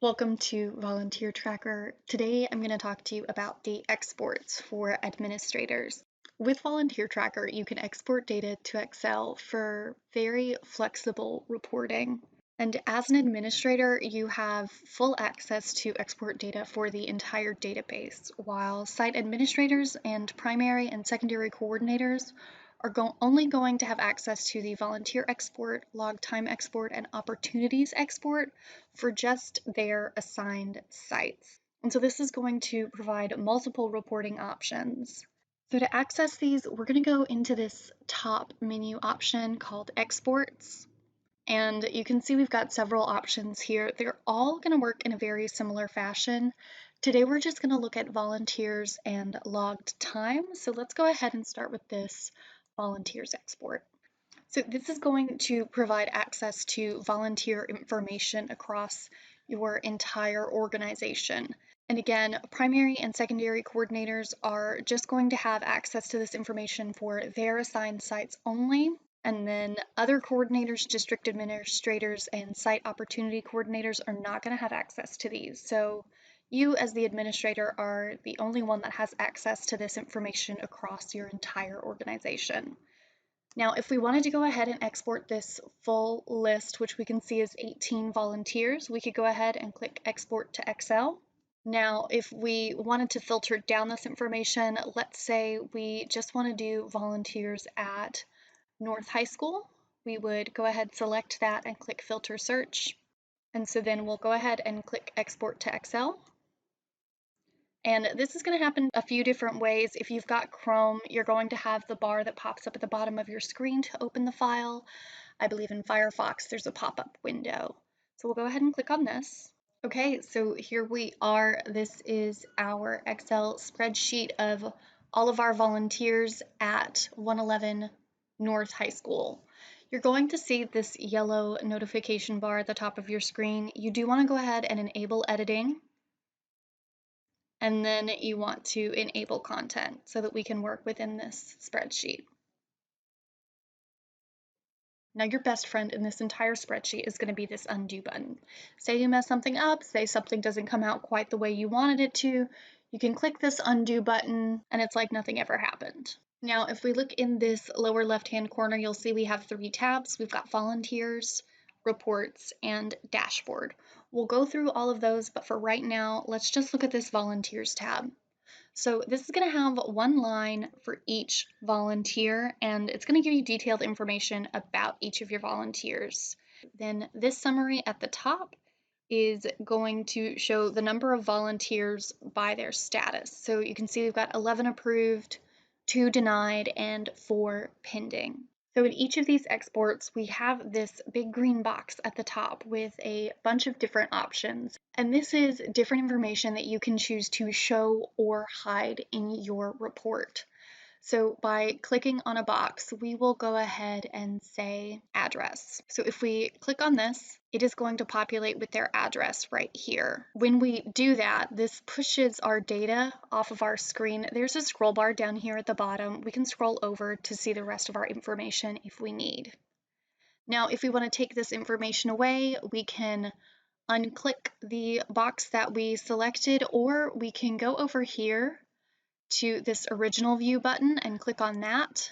Welcome to Volunteer Tracker. Today I'm going to talk to you about the exports for administrators. With Volunteer Tracker, you can export data to Excel for very flexible reporting. And as an administrator, you have full access to export data for the entire database, while site administrators and primary and secondary coordinators are only going to have access to the volunteer export, log time export, and opportunities export for just their assigned sites. And so this is going to provide multiple reporting options. So to access these, we're going to go into this top menu option called Exports. And you can see we've got several options here. They're all going to work in a very similar fashion. Today we're just going to look at volunteers and logged time. So let's go ahead and start with this volunteers export. So this is going to provide access to volunteer information across your entire organization. And again, primary and secondary coordinators are just going to have access to this information for their assigned sites only. And then other coordinators, district administrators, and site opportunity coordinators are not going to have access to these. So you as the administrator are the only one that has access to this information across your entire organization. Now, if we wanted to go ahead and export this full list, which we can see is 18 volunteers, we could go ahead and click Export to Excel. Now, if we wanted to filter down this information, let's say we just want to do volunteers at North High School, we would go ahead, select that, and click Filter Search. And so then we'll go ahead and click Export to Excel. And this is going to happen a few different ways. If you've got Chrome, you're going to have the bar that pops up at the bottom of your screen to open the file. I believe in Firefox, there's a pop-up window. So we'll go ahead and click on this. Okay, so here we are. This is our Excel spreadsheet of all of our volunteers at 111 North High School. You're going to see this yellow notification bar at the top of your screen. You do want to go ahead and enable editing. And then you want to enable content so that we can work within this spreadsheet. Now your best friend in this entire spreadsheet is going to be this undo button. Say you mess something up, say something doesn't come out quite the way you wanted it to, you can click this undo button and it's like nothing ever happened. Now if we look in this lower left-hand corner, you'll see we have 3 tabs. We've got volunteers, reports, and dashboard. We'll go through all of those, but for right now, let's just look at this volunteers tab. So this is going to have one line for each volunteer, and it's going to give you detailed information about each of your volunteers. Then this summary at the top is going to show the number of volunteers by their status. So you can see we've got 11 approved, 2 denied, and 4 pending. So in each of these exports, we have this big green box at the top with a bunch of different options. And this is different information that you can choose to show or hide in your report. So by clicking on a box, we will go ahead and say address. So if we click on this, it is going to populate with their address right here. When we do that, this pushes our data off of our screen. There's a scroll bar down here at the bottom. We can scroll over to see the rest of our information if we need. Now, if we want to take this information away, we can unclick the box that we selected, or we can go over here to this original view button and click on that,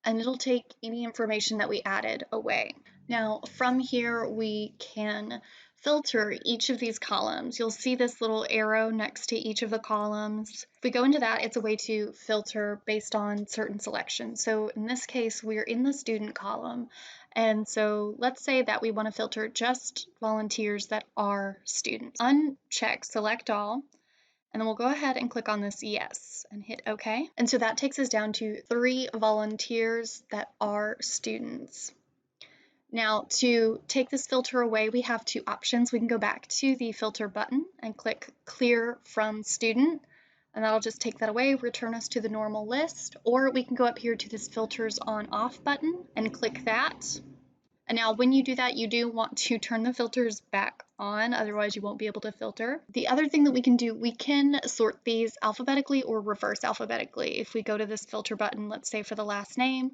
and it'll take any information that we added away. Now from here we can filter each of these columns. You'll see this little arrow next to each of the columns. If we go into that, it's a way to filter based on certain selections. So in this case, we're in the student column. And so let's say that we want to filter just volunteers that are students. Uncheck select all. And then we'll go ahead and click on this yes and hit OK. And so that takes us down to 3 volunteers that are students. Now to take this filter away, we have 2 options. We can go back to the filter button and click clear from student, and that'll just take that away, return us to the normal list. Or we can go up here to this filters on off button and click that. And now when you do that, you do want to turn the filters back on, otherwise you won't be able to filter. The other thing that we can do, we can sort these alphabetically or reverse alphabetically. If we go to this filter button, let's say for the last name,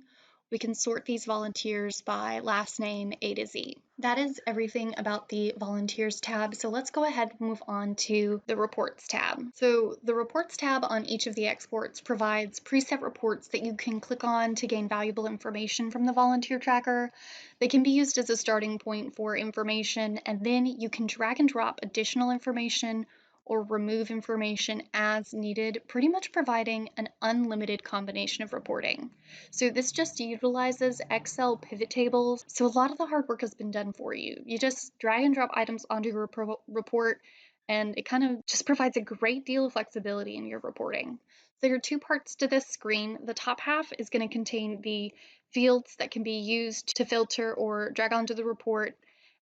We can sort these volunteers by last name A to Z. That is everything about the Volunteers tab, so let's go ahead and move on to the Reports tab. So the Reports tab on each of the exports provides preset reports that you can click on to gain valuable information from the volunteer tracker. They can be used as a starting point for information, and then you can drag and drop additional information or remove information as needed, pretty much providing an unlimited combination of reporting. So this just utilizes Excel pivot tables. So a lot of the hard work has been done for you. You just drag and drop items onto your report, and it kind of just provides a great deal of flexibility in your reporting. So there are two parts to this screen. The top half is going to contain the fields that can be used to filter or drag onto the report.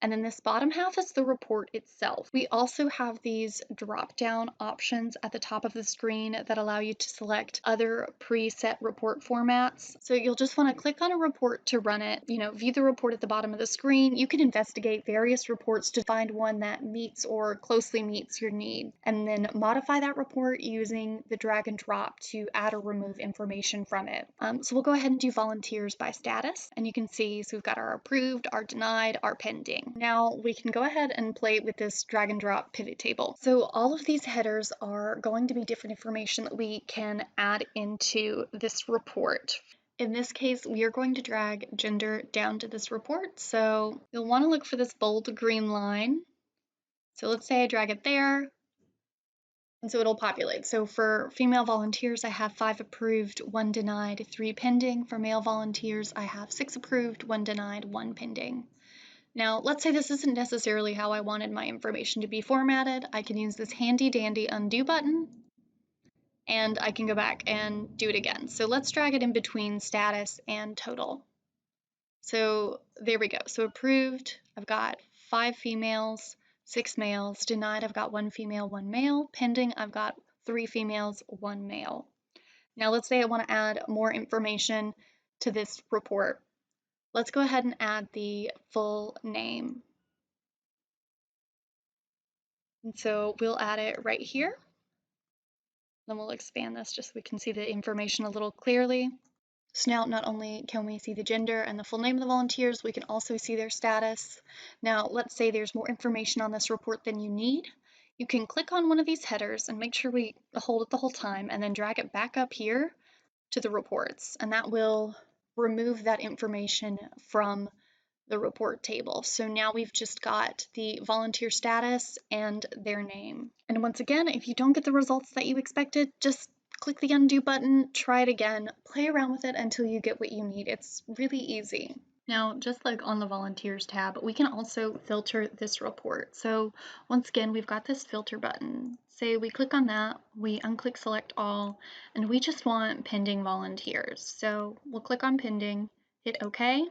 And then this bottom half is the report itself. We also have these drop-down options at the top of the screen that allow you to select other preset report formats. So you'll just want to click on a report to run it, view the report at the bottom of the screen. You can investigate various reports to find one that meets or closely meets your need, and then modify that report using the drag and drop to add or remove information from it. So we'll go ahead and do volunteers by status, and you can see, so we've got our approved, our denied, our pending. Now we can go ahead and play with this drag and drop pivot table. So all of these headers are going to be different information that we can add into this report. In this case, we are going to drag gender down to this report. So you'll want to look for this bold green line. So let's say I drag it there, and so it'll populate. So for female volunteers, I have 5 approved, 1 denied, 3 pending. For male volunteers, I have 6 approved, 1 denied, 1 pending. Now, let's say this isn't necessarily how I wanted my information to be formatted. I can use this handy dandy undo button, and I can go back and do it again. So let's drag it in between status and total. So there we go. So approved, I've got 5 females, 6 males. Denied, I've got 1 female, 1 male. Pending, I've got 3 females, 1 male. Now let's say I want to add more information to this report. Let's go ahead and add the full name. And so we'll add it right here. Then we'll expand this just so we can see the information a little clearly. So now not only can we see the gender and the full name of the volunteers, we can also see their status. Now let's say there's more information on this report than you need. You can click on one of these headers and make sure we hold it the whole time, and then drag it back up here to the reports, and that will remove that information from the report table. So now we've just got the volunteer status and their name. And once again, if you don't get the results that you expected, just click the undo button, try it again, play around with it until you get what you need. It's really easy. Now, just like on the volunteers tab, we can also filter this report. So once again, we've got this filter button. Say we click on that, we unclick select all, and we just want pending volunteers. So we'll click on pending, hit OK,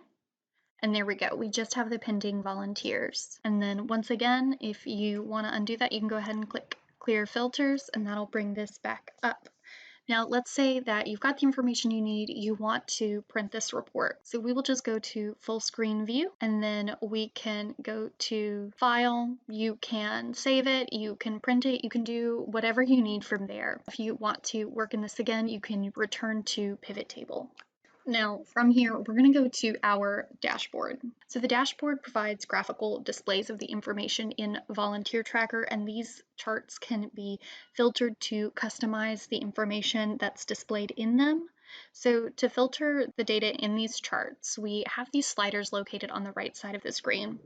and there we go. We just have the pending volunteers. And then once again, if you want to undo that, you can go ahead and click clear filters, and that'll bring this back up. Now, let's say that you've got the information you need, you want to print this report. So we will just go to full screen view, and then we can go to file. You can save it, you can print it, you can do whatever you need from there. If you want to work in this again, you can return to pivot table. Now, from here, we're going to go to our dashboard. So the dashboard provides graphical displays of the information in Volunteer Tracker, and these charts can be filtered to customize the information that's displayed in them. So to filter the data in these charts, we have these sliders located on the right side of the screen.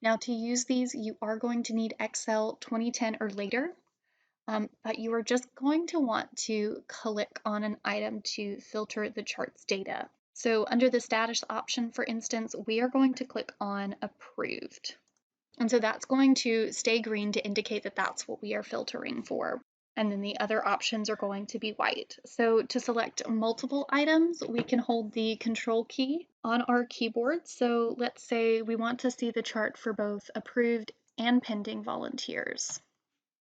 Now, to use these, you are going to need Excel 2010 or later. But you are just going to want to click on an item to filter the chart's data. So under the status option, for instance, we are going to click on approved. And so that's going to stay green to indicate that that's what we are filtering for. And then the other options are going to be white. So to select multiple items, we can hold the control key on our keyboard. So let's say we want to see the chart for both approved and pending volunteers.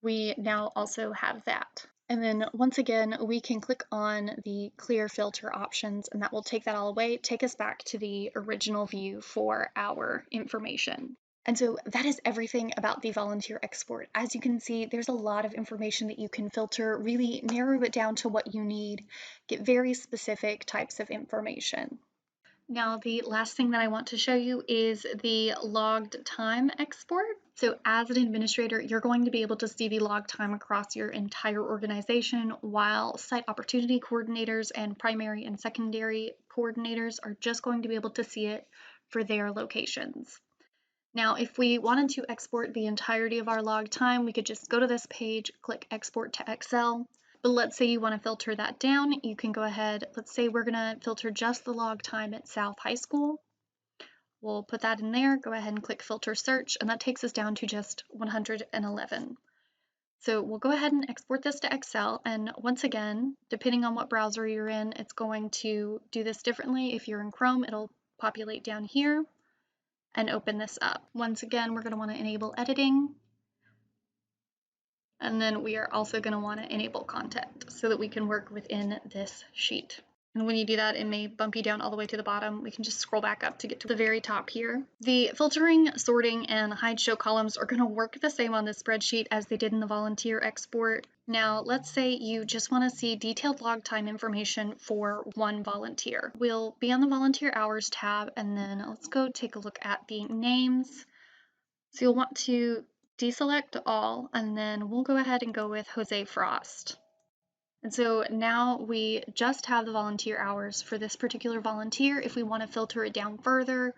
We now also have that. And then once again, we can click on the clear filter options, and that will take that all away, take us back to the original view for our information. And so that is everything about the volunteer export. As you can see, there's a lot of information that you can filter, really narrow it down to what you need, get very specific types of information. Now, the last thing that I want to show you is the logged time export. So as an administrator, you're going to be able to see the log time across your entire organization, while site opportunity coordinators and primary and secondary coordinators are just going to be able to see it for their locations. Now, if we wanted to export the entirety of our log time, we could just go to this page, click Export to Excel. But let's say you want to filter that down, you can go ahead, let's say we're going to filter just the log time at South High School. We'll put that in there, go ahead and click Filter Search, and that takes us down to just 111. So we'll go ahead and export this to Excel, and once again, depending on what browser you're in, it's going to do this differently. If you're in Chrome, it'll populate down here and open this up. Once again, we're going to want to enable editing, and then we are also going to want to enable content so that we can work within this sheet. And when you do that, it may bump you down all the way to the bottom. We can just scroll back up to get to the very top here. The filtering, sorting, and hide show columns are going to work the same on this spreadsheet as they did in the volunteer export. Now, let's say you just want to see detailed log time information for one volunteer. We'll be on the volunteer hours tab, and then let's go take a look at the names. So you'll want to deselect all, and then we'll go ahead and go with Jose Frost. And so now we just have the volunteer hours for this particular volunteer. If we want to filter it down further,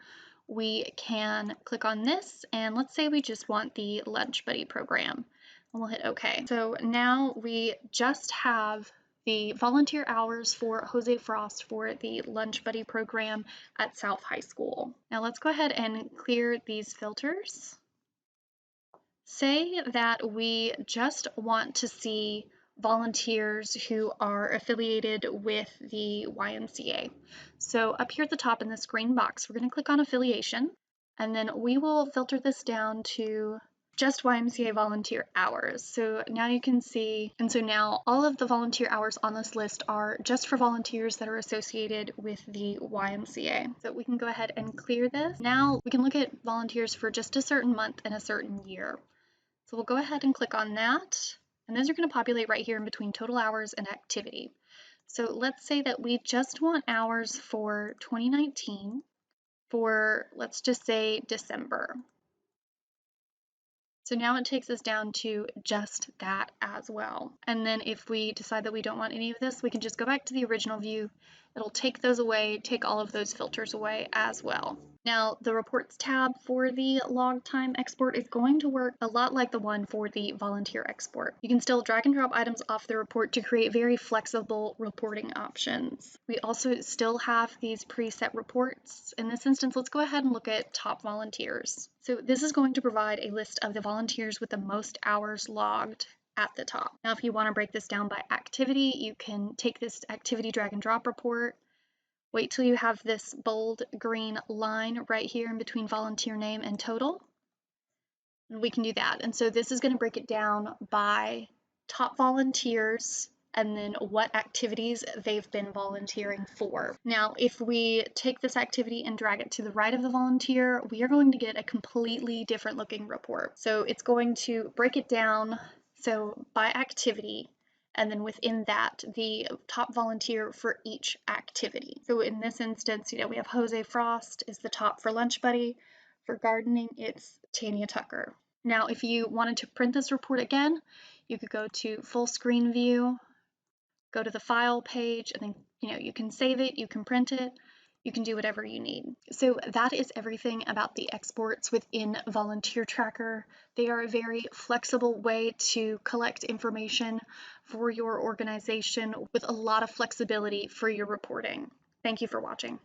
we can click on this, and let's say we just want the Lunch Buddy program, and we'll hit OK. So now we just have the volunteer hours for Jose Frost for the Lunch Buddy program at South High School. Now let's go ahead and clear these filters. Say that we just want to see volunteers who are affiliated with the YMCA. So up here at the top in this green box, we're going to click on affiliation, and then we will filter this down to just YMCA volunteer hours. So now you can see, and so now all of the volunteer hours on this list are just for volunteers that are associated with the YMCA. So we can go ahead and clear this. Now we can look at volunteers for just a certain month and a certain year. So we'll go ahead and click on that, and those are going to populate right here in between total hours and activity. So let's say that we just want hours for 2019 for, let's just say, December. So now it takes us down to just that as well. And then if we decide that we don't want any of this, we can just go back to the original view. It'll take those away, take all of those filters away as well. Now, the Reports tab for the log time export is going to work a lot like the one for the volunteer export. You can still drag and drop items off the report to create very flexible reporting options. We also still have these preset reports. In this instance, let's go ahead and look at top volunteers. So this is going to provide a list of the volunteers with the most hours logged at the top. Now, if you want to break this down by activity, you can take this activity drag and drop report. Wait till you have this bold green line right here in between volunteer name and total. And we can do that. And so this is going to break it down by top volunteers and then what activities they've been volunteering for. Now, if we take this activity and drag it to the right of the volunteer, we are going to get a completely different looking report. So it's going to break it down so by activity, and then within that, the top volunteer for each activity. So in this instance, we have Jose Frost is the top for Lunch Buddy. For gardening, it's Tanya Tucker. Now, if you wanted to print this report again, you could go to full screen view, go to the file page, and then you can save it, you can print it, you can do whatever you need. So that is everything about the exports within Volunteer Tracker. They are a very flexible way to collect information for your organization with a lot of flexibility for your reporting. Thank you for watching.